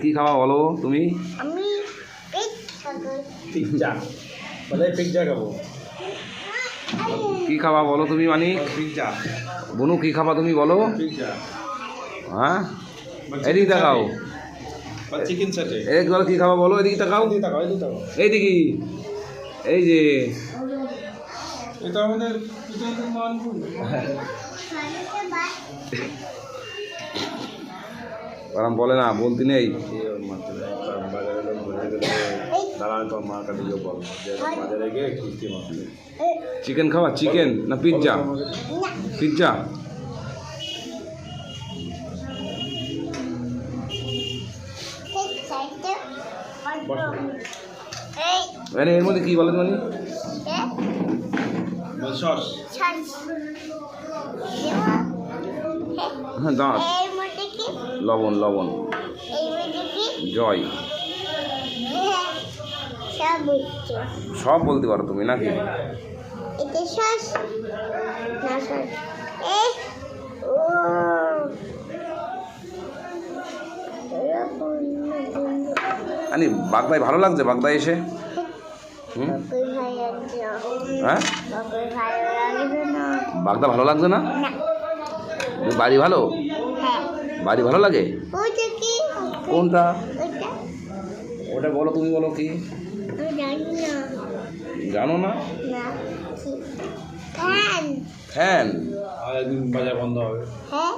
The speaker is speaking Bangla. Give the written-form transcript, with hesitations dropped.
কি খাওয়া বলো তুমি? আমি পিৎজা বলে পিৎজা খাবো। কি খাওয়া বলো তুমি মানিক? পিৎজা। বনু কি খাবা তুমি বলো? পিৎজা। হ্যাঁ এদিকে তাকাও। চিকেন স্যাটে। এক বলো কি খাবা বলো, এদিকে তাকাও। এইদিকে এই যে এটা আমাদের আরাম বলে না, বলতে নেই। চিকেন খাওয়া? চিকেন না পিৎজা? পিৎজা। এর মধ্যে কি বলো তুমি? সস। হ্যাঁ দাঁত। লবণ লবণ। জয়। সব বলতে পারো তুমি নাকি? আনি বাগদায় ভালো লাগছে? বাগদায় এসে হ্যাঁ বাগদা ভালো লাগছে না? বাড়ি ভালো? বাড়ি ভালো লাগে? কোনটা? ওটা বলো তুমি, বলো কি? জানো না? ফ্যান। ফ্যান? আর একদিন বাজার বন্ধ হবে। হ্যাঁ